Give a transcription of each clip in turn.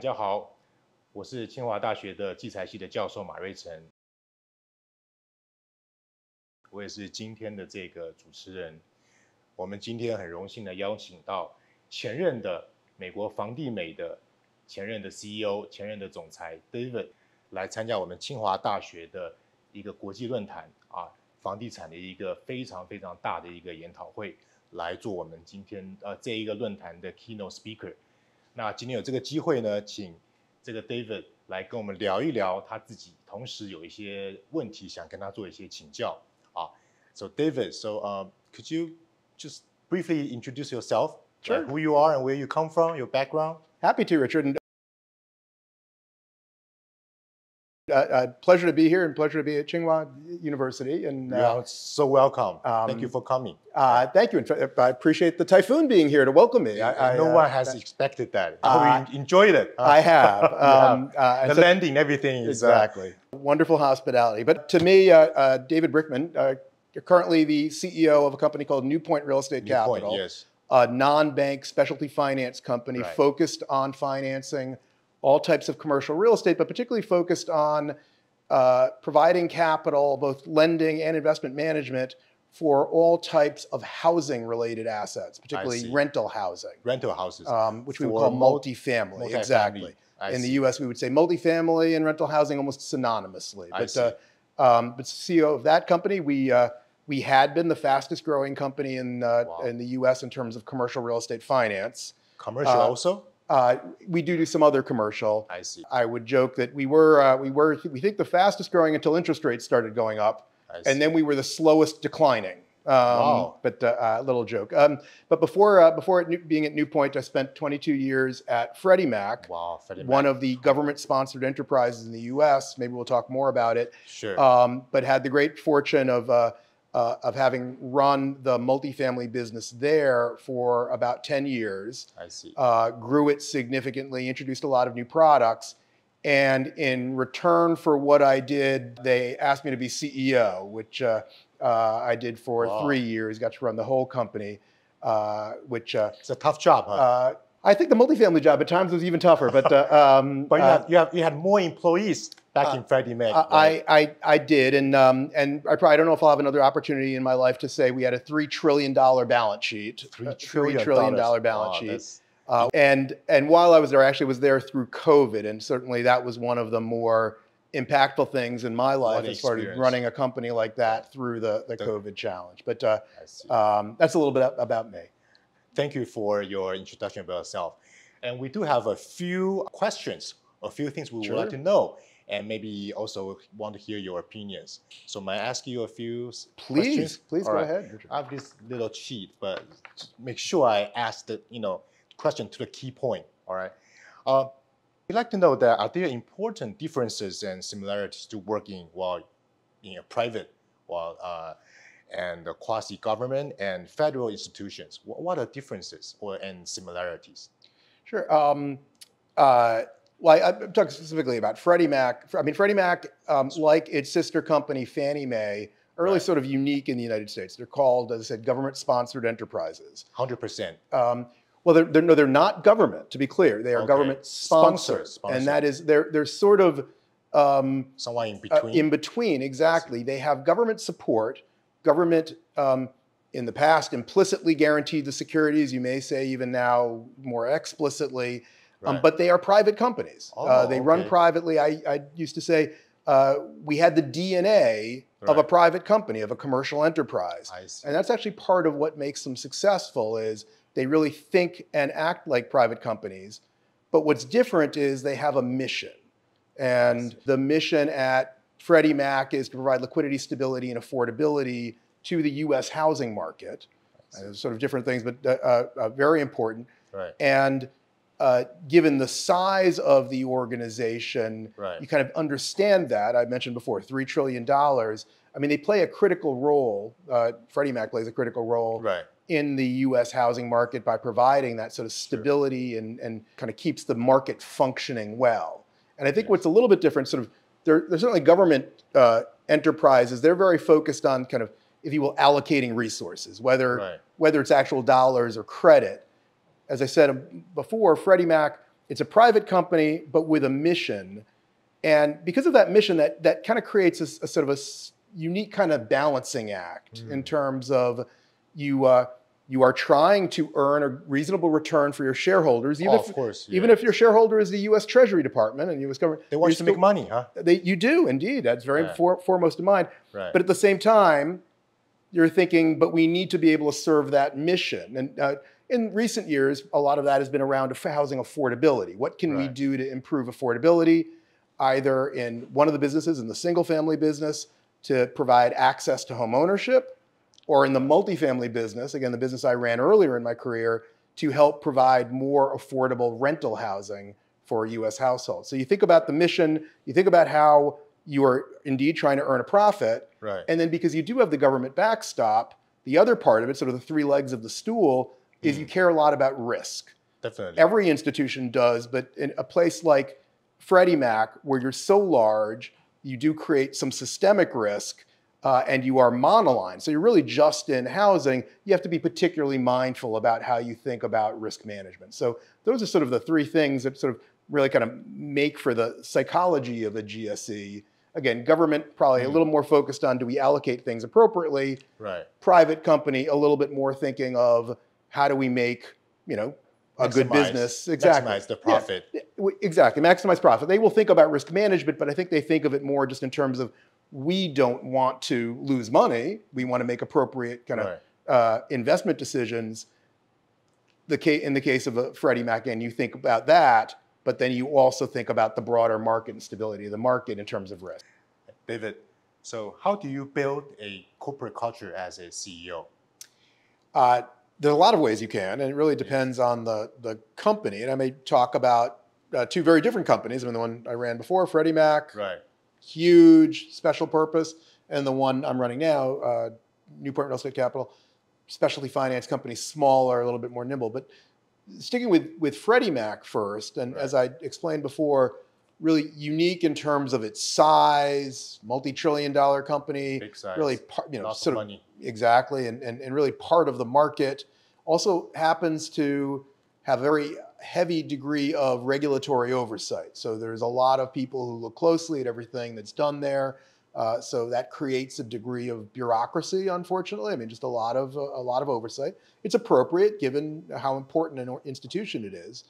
家好，我是清华大学的计财系的教授马瑞成，我也是今天的这个主持人。我们今天很荣幸的邀请到前任的美国房地美的前任的 CEO、前任的总裁 David 来参加我们清华大学的一个国际论坛房地产的一个非常非常大的一个研讨会，来做我们今天这一个论坛的 keynote speaker。那今天有这个机会呢，请这个 David 来跟我们聊一聊他自己，同时有一些问题想跟他做一些请教So David, could you just briefly introduce yourself? Sure. Who you are and where you come from, your background? Happy to, Richard. And, pleasure to be here and pleasure to be at Tsinghua University. And You are so welcome. Thank you for coming. Thank you. I appreciate the typhoon being here to welcome me. No one has expected that. I hope you enjoyed it. I have. The landing, everything is exactly wonderful hospitality. But to me, David Brickman, currently the CEO of a company called New Point Real Estate Capital, yes. a non-bank specialty finance company focused on financing all types of commercial real estate, but particularly focused on providing capital, both lending and investment management, for all types of housing-related assets, particularly rental housing. Rental houses. Which we would call multifamily. Exactly. In the U.S., we would say multifamily and rental housing almost synonymously. But CEO of that company, we had been the fastest-growing company in the U.S. in terms of commercial real estate finance. Commercial also? We do some other commercial. I see. I would joke that we think the fastest growing until interest rates started going up, and then we were the slowest declining. Wow. But a little joke. But before being at New Point, I spent 22 years at Freddie Mac. Wow, Freddie Mac. One of the government-sponsored enterprises in the U.S. Maybe we'll talk more about it. Sure. But had the great fortune of having run the multifamily business there for about 10 years. I see. Grew it significantly, introduced a lot of new products. And in return for what I did, they asked me to be CEO, which I did for 3 years, got to run the whole company, which... it's a tough job, huh? I think the multifamily job at times was even tougher, but... but you had more employees back in Freddie Mac. Right? I did, and I don't know if I'll have another opportunity in my life to say we had a $3 trillion balance sheet. $3 trillion balance sheet. And while I was there, I actually was there through COVID, and certainly that was one of the more impactful things in my life as far as running a company like that through the COVID challenge. But that's a little bit about me. Thank you for your introduction about yourself. And we do have a few questions, a few things we would like to know, and maybe also want to hear your opinions. So may I ask you a few questions? Please go ahead, Richard. I have this little cheat, but make sure I ask the question to the key point. All right. We'd like to know that are there important differences and similarities to working while in a private and quasi-government and federal institutions? What are differences and similarities? Sure. Well, I'm talking specifically about Freddie Mac. I mean, Freddie Mac, like its sister company, Fannie Mae, are really sort of unique in the United States. They're called, as I said, government-sponsored enterprises. 100%. Well, they're not government, to be clear. They are government-sponsored. And that is, they're sort of... somewhere in between? In between, exactly. They have government support. Government, in the past, implicitly guaranteed the securities. You may say even now more explicitly. But they are private companies. They run privately. I used to say we had the DNA of a private company, of a commercial enterprise. And that's actually part of what makes them successful is they really think and act like private companies. But what's different is they have a mission. And the mission at Freddie Mac is to provide liquidity, stability, and affordability to the U.S. housing market. Sort of different things, but very important. And given the size of the organization, you kind of understand that. I mentioned before, $3 trillion. I mean, they play a critical role. Freddie Mac plays a critical role in the U.S. housing market by providing that sort of stability and kind of keeps the market functioning well. And I think what's a little bit different, sort of, there's certainly government enterprises. They're very focused on kind of, if you will, allocating resources, whether it's actual dollars or credit. As I said before, Freddie Mac it's a private company, but with a mission. And because of that mission, that kind of creates a sort of a unique kind of balancing act in terms of you are trying to earn a reasonable return for your shareholders, even if your shareholder is the U.S. Treasury Department and U.S. government. They want you to make money, huh? You do, indeed. That's very foremost in mind. Right. But at the same time, you're thinking, but we need to be able to serve that mission. And in recent years, a lot of that has been around housing affordability. What can we do to improve affordability, either in one of the businesses, in the single-family business, to provide access to home ownership, or in the multifamily business, again, the business I ran earlier in my career, to help provide more affordable rental housing for U.S. households. So you think about the mission, you think about how you are indeed trying to earn a profit, and then because you do have the government backstop, the other part of it, sort of the three legs of the stool, is you care a lot about risk. Definitely. Every institution does, but in a place like Freddie Mac, where you're so large, you do create some systemic risk, and you are monoline. So you're really just in housing. You have to be particularly mindful about how you think about risk management. So those are sort of the three things that sort of really kind of make for the psychology of a GSE. Again, government probably a little more focused on, do we allocate things appropriately? Right. Private company a little bit more thinking of, how do we make, a good business? Exactly. Maximize the profit. Yeah, exactly. Maximize profit. They will think about risk management, but I think they think of it more just in terms of, we don't want to lose money. We want to make appropriate kind of investment decisions. In the case of a Freddie Mac, and you think about that, but then you also think about the broader market and stability of the market in terms of risk. David, so how do you build a corporate culture as a CEO? There's a lot of ways you can, and it really depends on the company. And I may talk about two very different companies. I mean, the one I ran before, Freddie Mac, huge, special purpose, and the one I'm running now, Newport Real Estate Capital, specialty finance company, smaller, a little bit more nimble. But sticking with Freddie Mac first, and as I explained before, really unique in terms of its size, multi-trillion-dollar company, big size, really, lots of money. Exactly, and really part of the market. Also happens to have a very heavy degree of regulatory oversight. So there's a lot of people who look closely at everything that's done there. So that creates a degree of bureaucracy, unfortunately. I mean, just a lot of oversight. It's appropriate given how important an institution it is.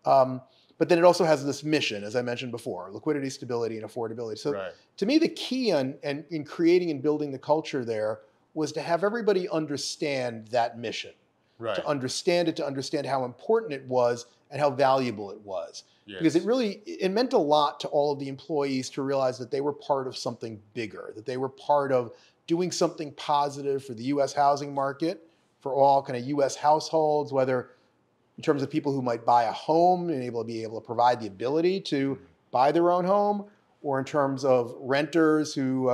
But then it also has this mission, as I mentioned before, liquidity, stability, and affordability. So to me, the key in creating and building the culture there was to have everybody understand that mission. To understand it, to understand how important it was and how valuable it was. Because it meant a lot to all of the employees to realize that they were part of something bigger, that they were part of doing something positive for the U.S. housing market, for all kind of U.S. households, whether in terms of people who might buy a home and be able to provide the ability to buy their own home, or in terms of renters who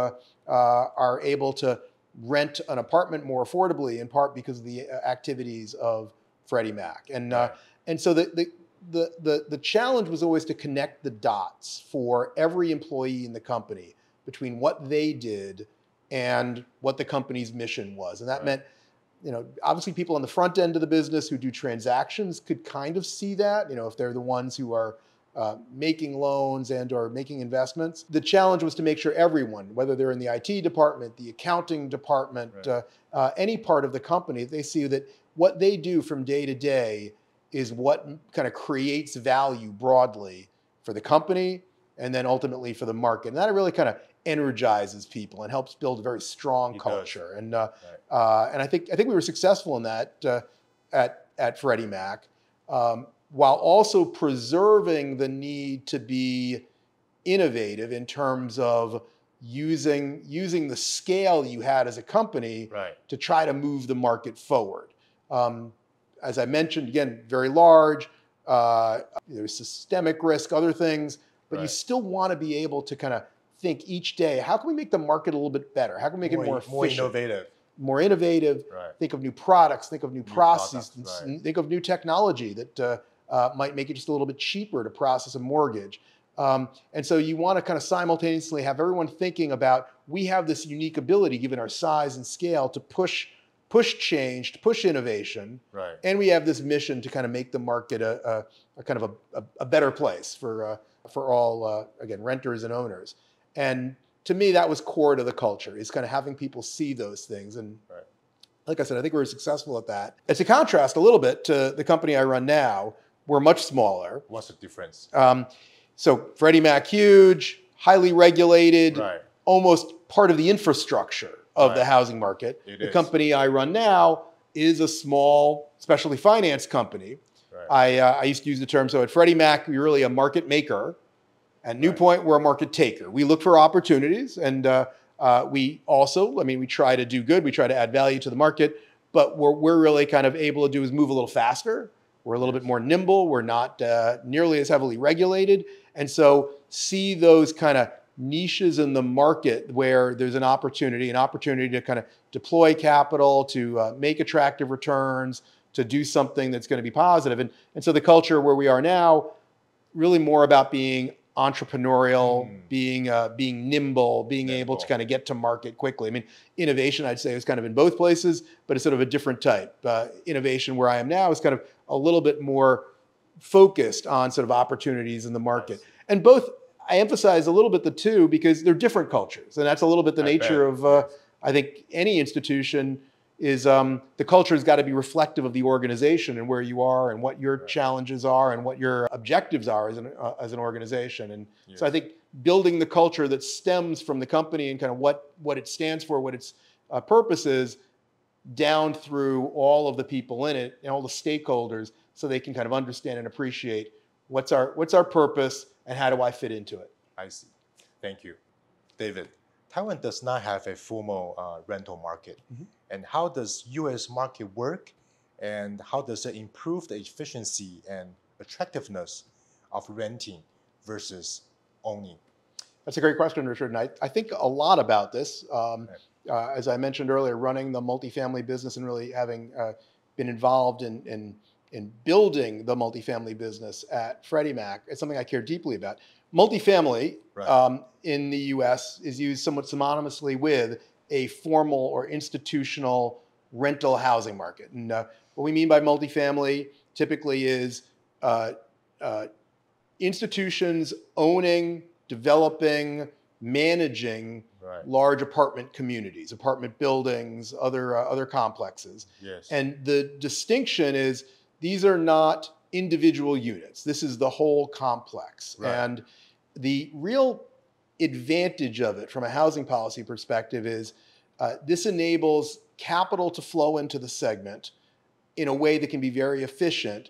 are able to rent an apartment more affordably, in part because of the activities of Freddie Mac. And so the challenge was always to connect the dots for every employee in the company between what they did and what the company's mission was. And that meant, obviously people on the front end of the business who do transactions could kind of see that, if they're the ones who are making loans and or making investments. The challenge was to make sure everyone, whether they're in the IT department, the accounting department, any part of the company, they see that what they do from day to day is what kind of creates value broadly for the company and then ultimately for the market. And that really kind of energizes people and helps build a very strong culture. And I think we were successful in that at Freddie Mac. While also preserving the need to be innovative in terms of using the scale you had as a company to try to move the market forward. As I mentioned, again, very large, there's systemic risk, other things, but you still want to be able to kind of think each day, how can we make the market a little bit better? How can we make it more efficient? More innovative, think of new products, think of new processes, think of new technology that might make it just a little bit cheaper to process a mortgage. And so you want to kind of simultaneously have everyone thinking about, we have this unique ability, given our size and scale, to push push change, to push innovation. Right. And we have this mission to kind of make the market a kind of a better place for all, again, renters and owners. And to me, that was core to the culture, is kind of having people see those things. And Right. like I said, I think we were successful at that. It's a contrast a little bit to the company I run now. We're much smaller. What's the difference? So Freddie Mac, huge, highly regulated, Right. almost part of the infrastructure of the Right. housing market. It The is. company I run now is a small specialty finance company. Right. I used to use the term, so at Freddie Mac, we're really a market maker. At Newpoint, we're a market taker. We look for opportunities, and we also, I mean, we try to do good. We try to add value to the market, but we're really kind of able to do is move a little faster. We're a little bit more nimble. We're not nearly as heavily regulated. And so see those kind of niches in the market where there's an opportunity to kind of deploy capital, to make attractive returns, to do something that's going to be positive. And so the culture where we are now, really more about being entrepreneurial, being nimble, being able to kind of get to market quickly. I mean, innovation, I'd say, is kind of in both places, but it's sort of a different type. Innovation where I am now is kind of a little bit more focused on sort of opportunities in the market. And both, I emphasize a little bit the two because they're different cultures. And that's a little bit the nature of, I think, any institution is the culture has got to be reflective of the organization and where you are and what your challenges are and what your objectives are as an organization. And so I think building the culture that stems from the company and kind of what it stands for, what its purpose is, down through all of the people in it and all the stakeholders, so they can kind of understand and appreciate what's our purpose and how do I fit into it. I see. Thank you. David, Taiwan does not have a formal rental market. And how does U.S. market work? And how does it improve the efficiency and attractiveness of renting versus owning? That's a great question, Richard. And I think a lot about this. As I mentioned earlier, running the multifamily business and really having been involved in building the multifamily business at Freddie Mac, it's something I care deeply about. Multifamily in the U.S. is used somewhat synonymously with a formal or institutional rental housing market. And what we mean by multifamily typically is institutions owning, developing, managing large apartment communities, apartment buildings, other complexes. Yes. And the distinction is these are not individual units. This is the whole complex. And the real advantage of it from a housing policy perspective is this enables capital to flow into the segment in a way that can be very efficient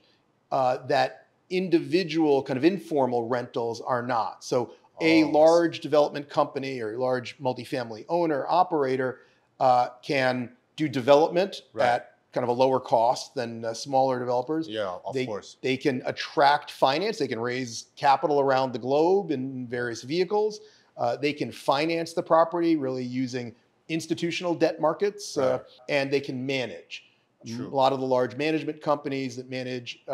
that individual kind of informal rentals are not. So a large development company or a large multifamily owner, operator can do development at kind of a lower cost than smaller developers. Yeah, of course. They can attract finance. They can raise capital around the globe in various vehicles. They can finance the property really using institutional debt markets, and they can manage. True. A lot of the large management companies that manage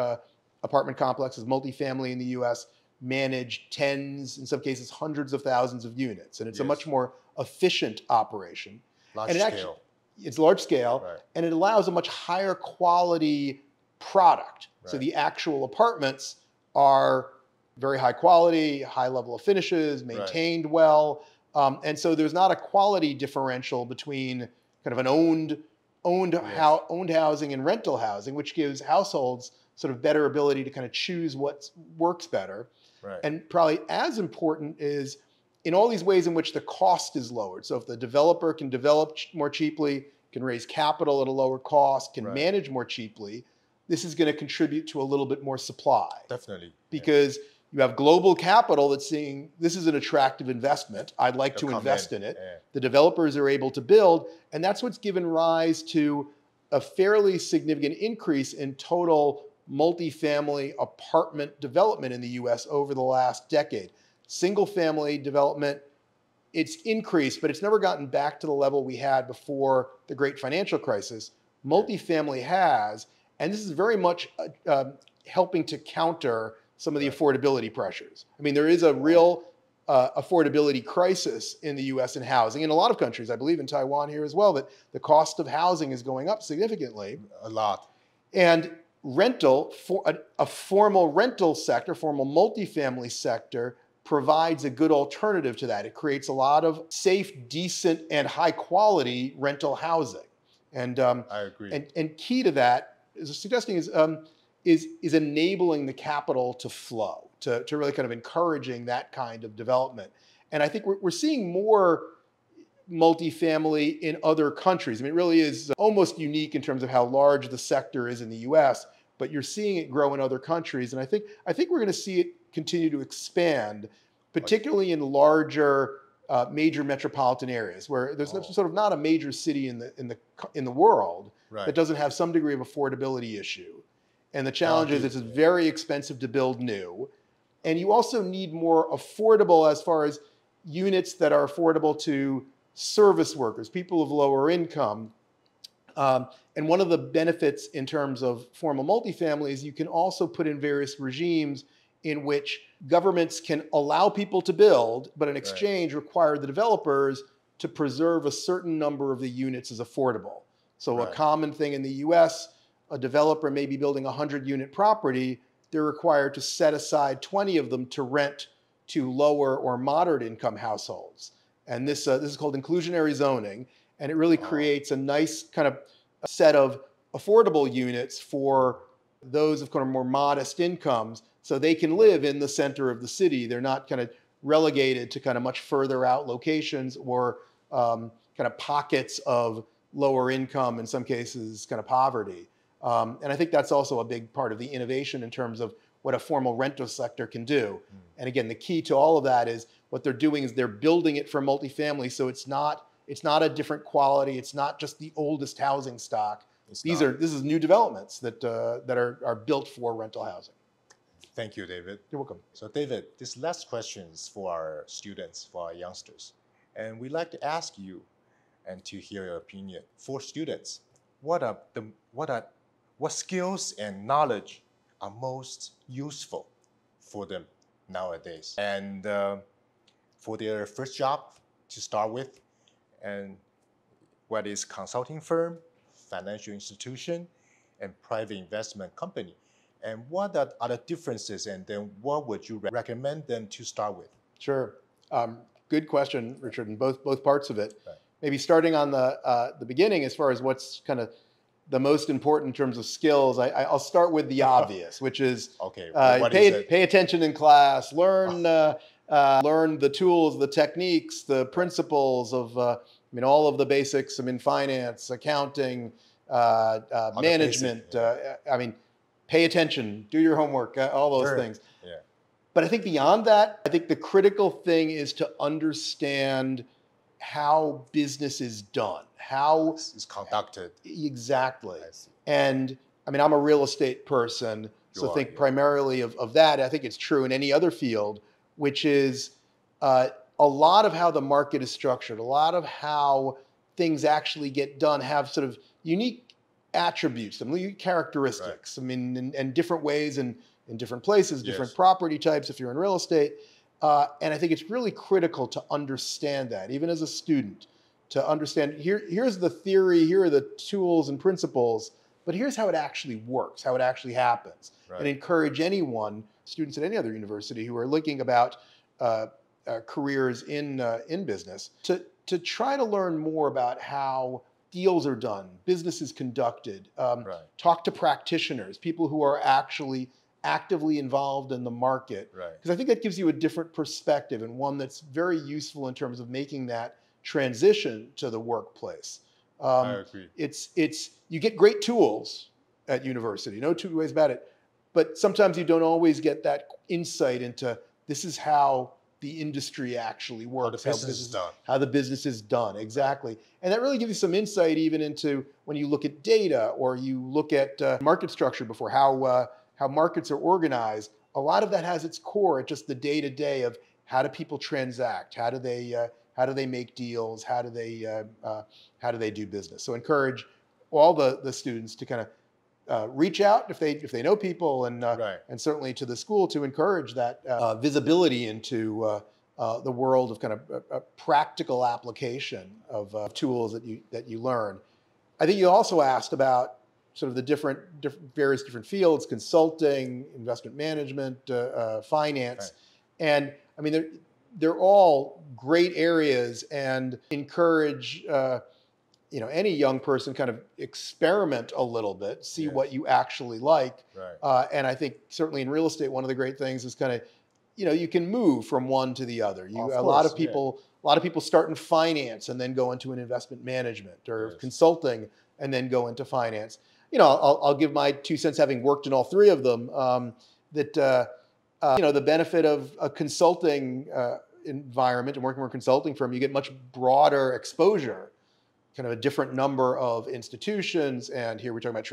apartment complexes, multifamily in the U.S., manage tens, in some cases hundreds of thousands of units. And it's a much more efficient operation. Large scale. It's large scale, and it allows a much higher quality product. So the actual apartments are very high quality, high level of finishes, maintained well. And so there's not a quality differential between kind of an owned housing and rental housing, which gives households sort of better ability to kind of choose what works better. And probably as important is in all these ways in which the cost is lowered. So if the developer can develop more cheaply, can raise capital at a lower cost, can manage more cheaply, this is going to contribute to a little bit more supply. Definitely. Because you have global capital that's saying, this is an attractive investment. I'd like to invest in it. The developers are able to build, and that's what's given rise to a fairly significant increase in total multifamily apartment development in the US over the last decade. Single family development, it's increased, but it's never gotten back to the level we had before the great financial crisis. Multifamily has, and this is very much helping to counter some of the affordability pressures. I mean, there is a real affordability crisis in the U.S. in housing. In a lot of countries, I believe in Taiwan here as well, that the cost of housing is going up significantly. A lot. And rental, for a formal rental sector, formal multifamily sector, provides a good alternative to that. It creates a lot of safe, decent, and high quality rental housing. And I agree. And key to that, is suggesting is enabling the capital to flow, to really kind of encouraging that kind of development. And I think we're seeing more multifamily in other countries. I mean, it really is almost unique in terms of how large the sector is in the US, but you're seeing it grow in other countries. And I think we're going to see it continue to expand, particularly in larger major metropolitan areas where there's sort of not a major city in the world that doesn't have some degree of affordability issue. And the challenge is it's very expensive to build new. And you also need more affordable, as far as units that are affordable to service workers, people of lower income. And one of the benefits in terms of formal multifamily is you can also put in various regimes in which governments can allow people to build, but in exchange require the developers to preserve a certain number of the units as affordable. So a common thing in the US, a developer may be building a 100-unit property, they're required to set aside 20 of them to rent to lower or moderate income households. And this is called inclusionary zoning, and it really creates a nice kind of set of affordable units for those of kind of more modest incomes, so they can live in the center of the city. They're not kind of relegated to kind of much further out locations or kind of pockets of lower income, in some cases kind of poverty. And I think that's also a big part of the innovation in terms of what a formal rental sector can do. And again, the key to all of that is what they're doing is they're building it for multifamily, so it's not a different quality. It's not just the oldest housing stock. This is new developments that are built for rental housing. Thank you, David. You're welcome. So David, this last question is for our students, for our youngsters. And we'd like to ask you and to hear your opinion. For students, what skills and knowledge are most useful for them nowadays? And for their first job to start with, and what is consulting firm, financial institution, and private investment company? And what are the differences, and then what would you recommend them to start with? Sure. Good question, Richard, and both parts of it. Right. Maybe starting on the beginning, as far as what's kind of the most important in terms of skills, I'll start with the obvious, which is pay attention in class, learn the tools, the techniques, the principles of all of the basics. Finance, accounting, management. Pay attention, do your homework, all those things. Yeah. But I think beyond that, I think the critical thing is to understand how business is done, how it's conducted. Exactly. And I'm a real estate person, think primarily of that. I think it's true in any other field, which is a lot of how the market is structured, a lot of how things actually get done have sort of unique attributes, unique characteristics, in different ways and in different places, different property types if you're in real estate. And I think it's really critical to understand that, even as a student, to understand here's the theory, here are the tools and principles, but here's how it actually works, how it actually happens. Right. And encourage anyone, students at any other university who are looking about careers in business, to try to learn more about how deals are done, business is conducted, talk to practitioners, people who are actually actively involved in the market. Because I think that gives you a different perspective, and one that's very useful in terms of making that transition to the workplace. I agree. You get great tools at university, no two ways about it, but sometimes you don't always get that insight into this is how the industry actually works, how the business is done, exactly. And that really gives you some insight even into when you look at data or you look at market structure before, how markets are organized. A lot of that has its core at just the day-to-day of how do people transact, how do they make deals, how do they do business. So encourage all the students to kind of reach out if they know people, and certainly to the school to encourage that visibility into the world of kind of a practical application of tools that you learn. I think you also asked about sort of the various different fields: consulting, investment management, finance, right. And I mean they're all great areas, and encourage any young person kind of experiment a little bit, see yes. what you actually like. Right. And I think certainly in real estate, one of the great things is kind of, you can move from one to the other. A lot of people start in finance and then go into an investment management, or yes. consulting and then go into finance. I'll give my 2 cents, having worked in all 3 of them, that the benefit of a consulting environment and working for a consulting firm, you get much broader exposure, kind of a different number of institutions, and here we're talking about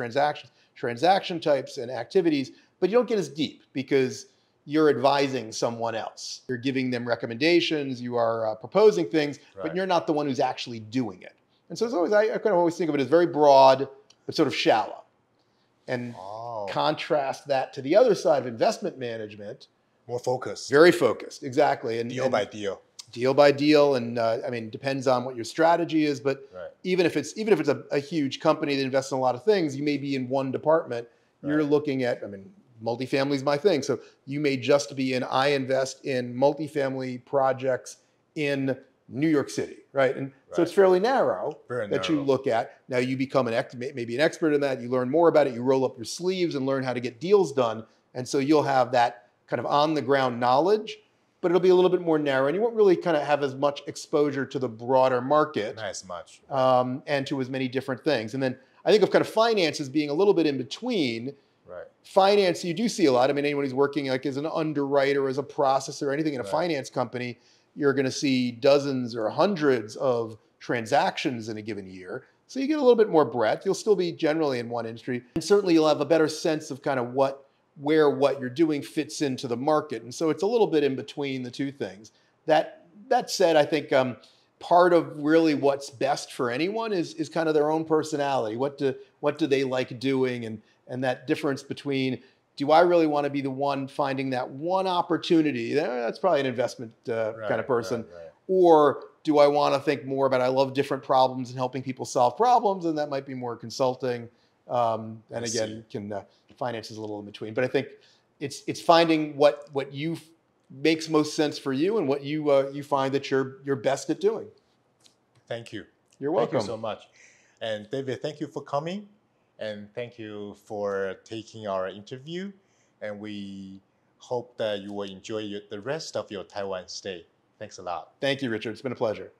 transaction types and activities, but you don't get as deep because you're advising someone else. You're giving them recommendations, you are proposing things, right. but you're not the one who's actually doing it. And so it's always, I kind of always think of it as very broad, but sort of shallow. And contrast that to the other side of investment management. More focused. Very focused, exactly. And deal by deal. Deal by deal, and I mean, depends on what your strategy is. But right. even if it's a huge company that invests in a lot of things, you may be in one department. Right. You're looking at, multifamily is my thing. So you may just be in, I invest in multifamily projects in New York City, right? And right. so it's fairly narrow that you look at. Now you become maybe an expert in that. You learn more about it. You roll up your sleeves and learn how to get deals done. And so you'll have that kind of on the ground knowledge, but it'll be a little bit more narrow, and you won't really kind of have as much exposure to the broader market. Not as much. And to as many different things. And then I think of kind of finance as being a little bit in between. Right. Finance, you do see a lot. Anyone who's working like as an underwriter, as a processor, anything in a right. finance company, you're going to see dozens or hundreds of transactions in a given year. So you get a little bit more breadth. You'll still be generally in one industry. And certainly you'll have a better sense of kind of where what you're doing fits into the market. And so it's a little bit in between the 2 things. That said, I think part of really what's best for anyone is kind of their own personality. What do they like doing? And that difference between, do I really want to be the one finding that one opportunity? That's probably an investment kind of person. Right. Or do I want to think more about, I love different problems and helping people solve problems, and that might be more consulting. And again, finance is a little in between. But I think it's finding what makes most sense for you and what you find that you're best at doing. Thank you. You're welcome. Thank you so much. And David, thank you for coming. And thank you for taking our interview. And we hope that you will enjoy the rest of your Taiwan stay. Thanks a lot. Thank you, Richard. It's been a pleasure.